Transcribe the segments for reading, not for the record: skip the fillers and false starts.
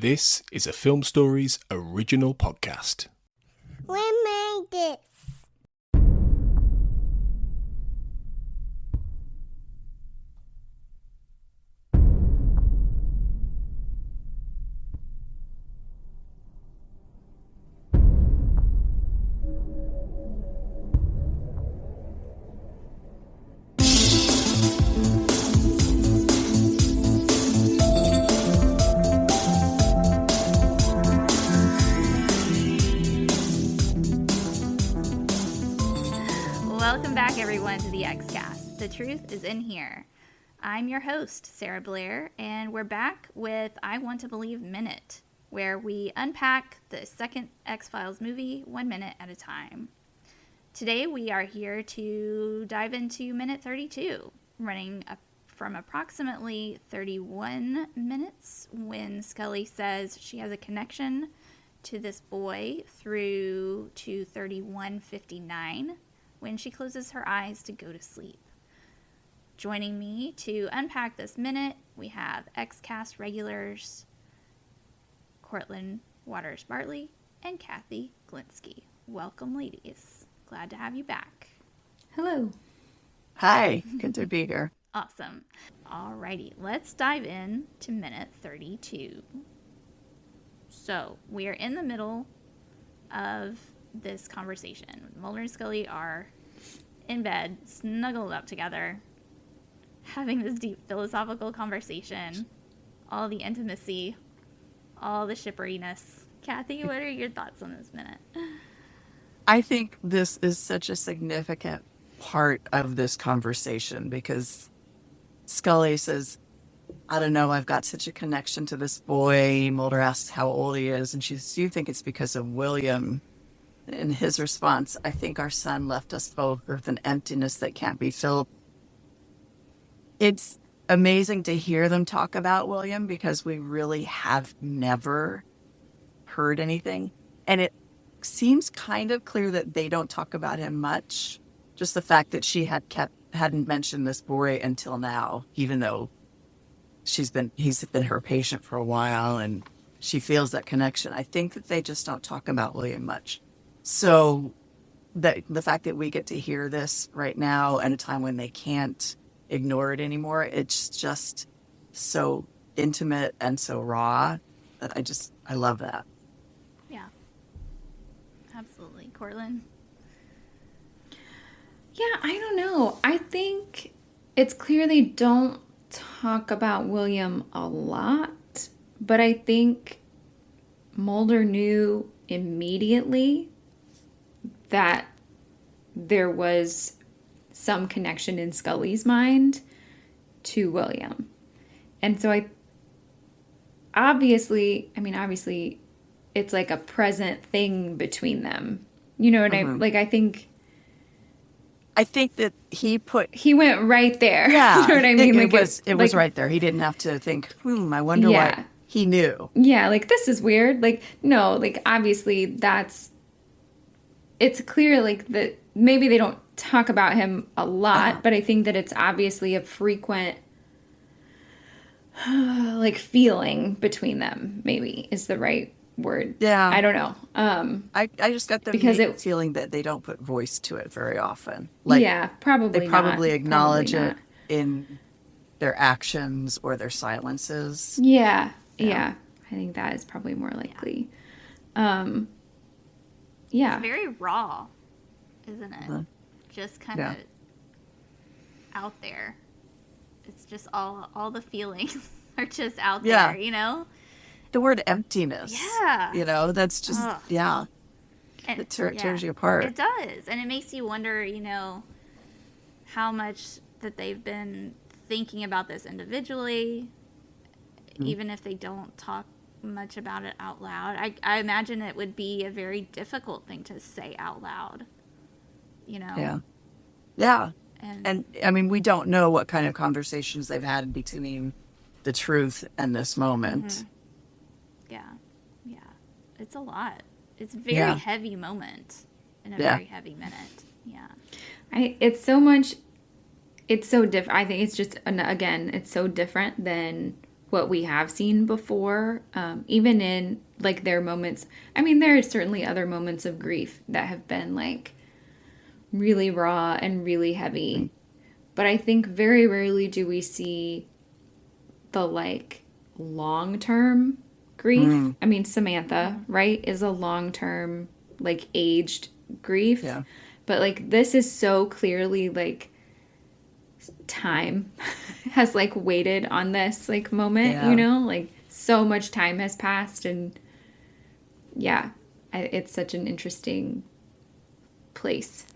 This is a Film Stories original podcast. We made this. Welcome back, everyone, to the X-Cast. The truth is in here. I'm your host, Sarah Blair, and we're back with I Want to Believe Minute, where we unpack the second X-Files movie 1 minute at a time. Today we are here to dive into minute 32, running from approximately 31 minutes when Scully says she has a connection to this boy through to 31:59. When she closes her eyes to go to sleep. Joining me to unpack this minute, we have X-Cast regulars Cortlan Waters Bartley and Cathy Glinski. Welcome, ladies. Glad to have you back. Hello. Hi, good to be here. Awesome. Alrighty, let's dive in to minute 32. So, we are in the middle of this conversation. Mulder and Scully are in bed, snuggled up together, having this deep philosophical conversation, all the intimacy, all the shipperiness. Cathy, what are your thoughts on this minute? I think this is such a significant part of this conversation because Scully says, I don't know, I've got such a connection to this boy. Mulder asks how old he is, and she says, do you think it's because of William? In his response, I think our son left us both with an emptiness that can't be filled. It's amazing to hear them talk about William because we really have never heard anything. And it seems kind of clear that they don't talk about him much. Just the fact that she hadn't mentioned this boy until now, even though he's been her patient for a while and she feels that connection. I think that they just don't talk about William much. So the fact that we get to hear this right now at a time when they can't ignore it anymore, it's just so intimate and so raw that I love that. Yeah, absolutely. Cortlan? Yeah, I don't know. I think it's clear they don't talk about William a lot, but I think Mulder knew immediately that there was some connection in Scully's mind to William. And so obviously it's like a present thing between them. You know what I think that he went right there. Yeah. You know what I mean? It was right there. He didn't have to think, I wonder what he knew. Yeah, this is weird. No, obviously it's clear that maybe they don't talk about him a lot, but I think that it's obviously a frequent feeling between them, maybe is the right word. Yeah. I don't know. I just got the feeling that they don't put voice to it very often. Probably they probably not. acknowledge Probably it in their actions or their silences. Yeah. I think that is probably more likely. Yeah. It's very raw, isn't it? Uh-huh. Just kind of out there. It's just all the feelings are just out there, you know? The word emptiness. Yeah. That's just, And it tears you apart. It does. And it makes you wonder, how much that they've been thinking about this individually, even if they don't talk much about it out loud. I imagine it would be a very difficult thing to say out loud, Yeah. And we don't know what kind of conversations they've had between the truth and this moment. Mm-hmm. Yeah. It's a lot. It's a very heavy moment in a very heavy minute. Yeah. It's so much. It's so different. I think it's just, again, it's so different than what we have seen before, even in like their moments. I mean, there are certainly other moments of grief that have been like really raw and really heavy, but I think very rarely do we see the like long-term grief. I mean, Samantha, right, is a long-term like aged grief. Yeah. But like this is so clearly like time has like waited on this like moment, Yeah. you know, like so much time has passed, and yeah, it's such an interesting place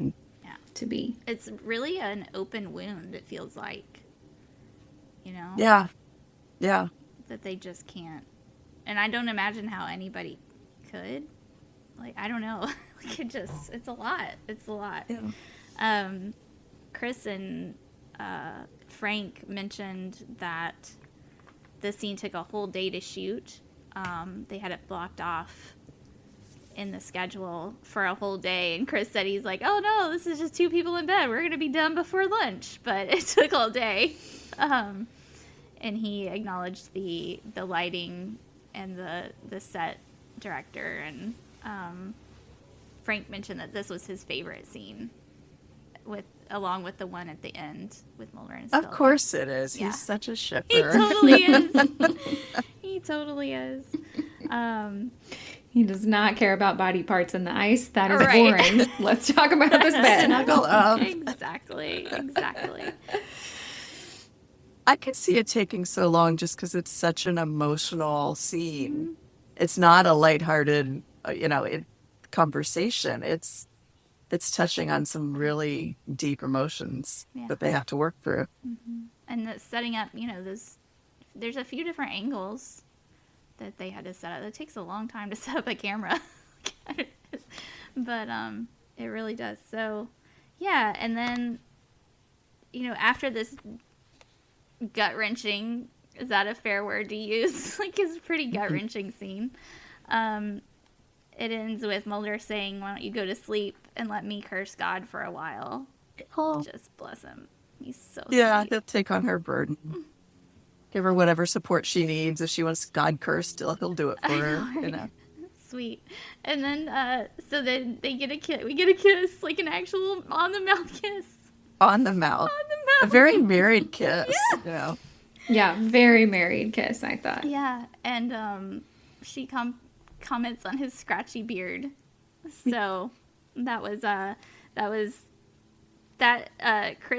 to be. It's really an open wound, it feels like, you know? Yeah. Yeah. That they just can't. And I don't imagine how anybody could. Like, I don't know. Like, it's a lot. It's a lot. Yeah. Chris and Frank mentioned that the scene took a whole day to shoot. They had it blocked off in the schedule for a whole day, and Chris said he's like, oh no, this is just 2 people in bed, we're gonna be done before lunch, but it took all day. And he acknowledged the lighting and the set director, and Frank mentioned that this was his favorite scene, along with the one at the end with Mulder and Scully. Of course it is. Yeah. He's such a shipper. He totally is. He totally is. He does not care about body parts in the ice. That is Right. boring. Let's talk about this bed. Snuggle up. Exactly. I could see it taking so long just because it's such an emotional scene. It's not a lighthearted, conversation. It's touching on some really deep emotions that they have to work through. And the setting up, there's a few different angles that they had to set up. It takes a long time to set up a camera. But it really does. So, yeah, and then, after this gut-wrenching, is that a fair word to use? Like, it's a pretty gut-wrenching scene. It ends with Mulder saying, why don't you go to sleep and let me curse God for a while. Oh. Just bless him. He's so Yeah, sweet. he'll take on her burden. Give her whatever support she needs. If she wants God cursed, he'll do it for her. Sweet. And then, so then they get a kiss. We get a kiss, like an actual on-the-mouth kiss. On the mouth. A very married kiss. Yeah. Yeah, very married kiss, I thought. Yeah, and she comments on his scratchy beard. So Chris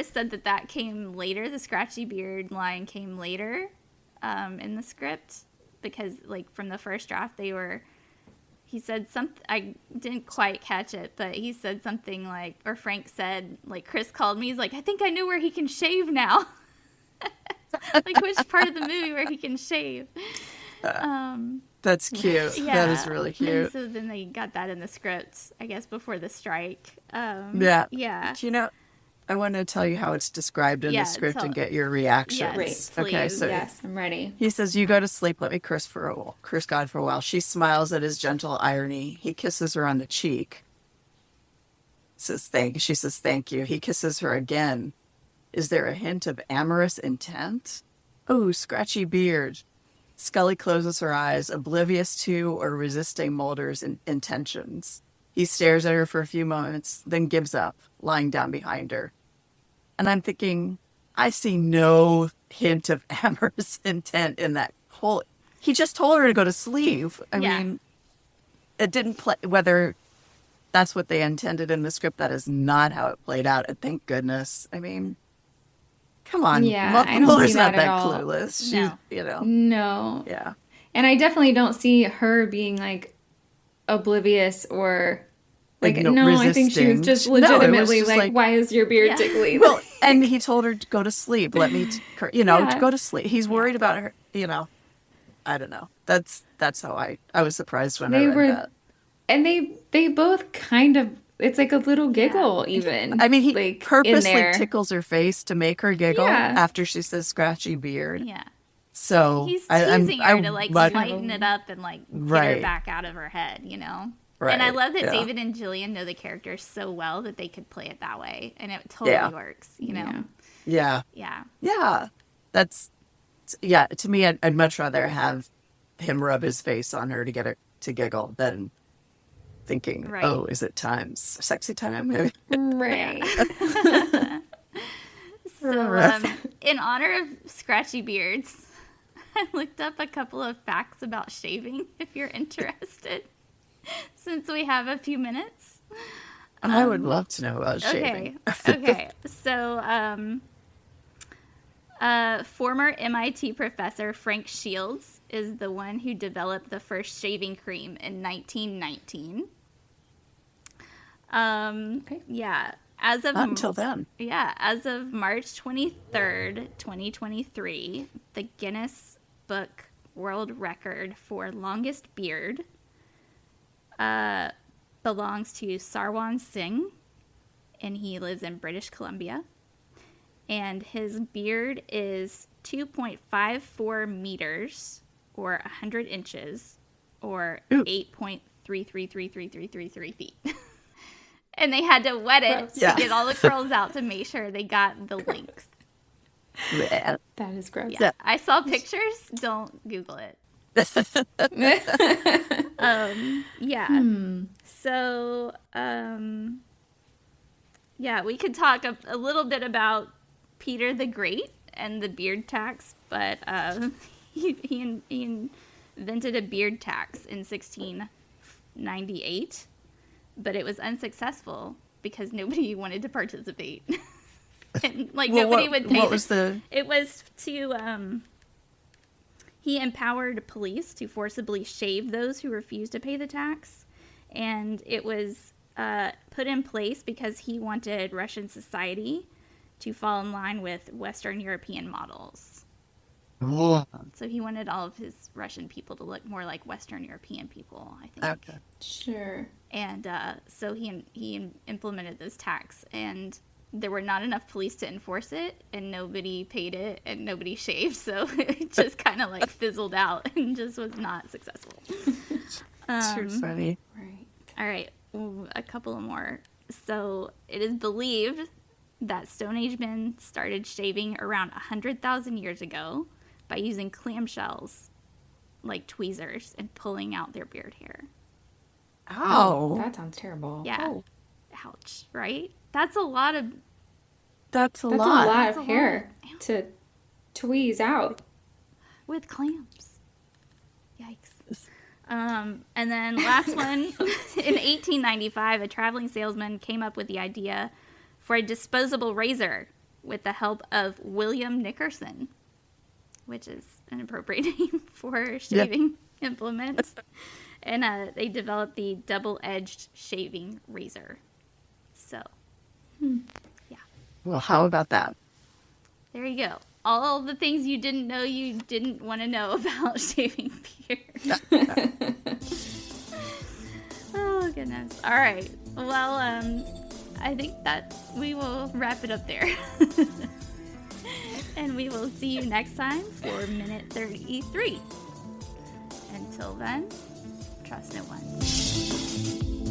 said that came later. The scratchy beard line came later in the script because, like, from the first draft, he said something, I didn't quite catch it, but he said something like, or Frank said, like, Chris called me, he's like, I think I know where he can shave now. Like, which part of the movie where he can shave. That's cute. Yeah. That is really cute. And so then they got that in the script, I guess, before the strike. Yeah. Yeah. I want to tell you how it's described in the script and get your reactions. Yes, Great. Okay, please. so Yes, I'm ready. he says, you go to sleep, let me curse God for a while. She smiles at his gentle irony. He kisses her on the cheek. She says, thank you. He kisses her again. Is there a hint of amorous intent? Oh, scratchy beard. Scully closes her eyes, oblivious to or resisting Mulder's intentions. He stares at her for a few moments, then gives up, lying down behind her. And I'm thinking, I see no hint of amorous intent in that whole... He just told her to go to sleep. I mean, it didn't play... Whether that's what they intended in the script, that is not how it played out. And thank goodness. I mean, come on. Yeah, I don't Mulder's see that not that at all. clueless. No. No. Yeah. And I definitely don't see her being like oblivious or like no, I think she was just resisting. No, it was legitimately just like, why is your beard Yeah. tickly? Well, and he told her to go to sleep. Let me, Yeah. go to sleep. He's worried about her, I don't know. That's how I was surprised when I read that. And they both kind of, it's like a little giggle even. I mean, he like, in purposely there. tickles her face to make her giggle Yeah. after she says scratchy beard. Yeah. So He's I'm teasing her to, like, much- lighten it up and, like, get her Right. back out of her head, And Right, I love that yeah. David and Gillian know the characters so well that they could play it that way. And it totally works, Yeah. Yeah. Yeah. Yeah. That's Yeah, to me, I'd much rather have him rub his face on her to get her to giggle than thinking, Right. oh, is it time? Sexy time? Right. So, in honor of scratchy beards, I looked up a couple of facts about shaving if you're interested, since we have a few minutes. I would love to know about shaving. Okay. So, former MIT professor Frank Shields is the one who developed the first shaving cream in 1919. Okay. Yeah. As of Not until then. Yeah, as of March 23rd, 2023, the Guinness Book World Record for longest beard belongs to Sarwan Singh, and he lives in British Columbia. And his beard is 2.54 meters, or 100 inches, or 8.333333 feet. And they had to wet it to get all the curls out to make sure they got the length. Yeah. That is gross. Yeah. I saw pictures. Don't Google it. Yeah. So, yeah, we could talk a little bit about Peter the Great and the beard tax, but he invented a beard tax in 1698. But it was unsuccessful because nobody wanted to participate. And, nobody would pay. What was the... It was to, he empowered police to forcibly shave those who refused to pay the tax. And it was put in place because he wanted Russian society to fall in line with Western European models. So he wanted all of his Russian people to look more like Western European people, I think. Okay. Sure. And so he implemented this tax, and there were not enough police to enforce it, and nobody paid it, and nobody shaved, so it just kind of fizzled out and just was not successful. Too funny. Right. All right, a couple more. So it is believed that Stone Age men started shaving around 100,000 years ago by using clamshells like tweezers and pulling out their beard hair. Oh. That sounds terrible. Yeah. Oh. Ouch, right? That's a lot of... That's a That's lot. a lot That's of a hair lot. to tweeze out. with clams. Yikes. And then last one, in 1895, a traveling salesman came up with the idea for a disposable razor with the help of William Nickerson, which is an appropriate name for shaving implements. And they developed the double-edged shaving razor. So, yeah. Well, how about that? There you go. All the things you didn't know you didn't want to know about shaving beard. Oh, goodness. All right. Well, I think that we will wrap it up there. And we will see you next time for minute 33. Until then, trust no one.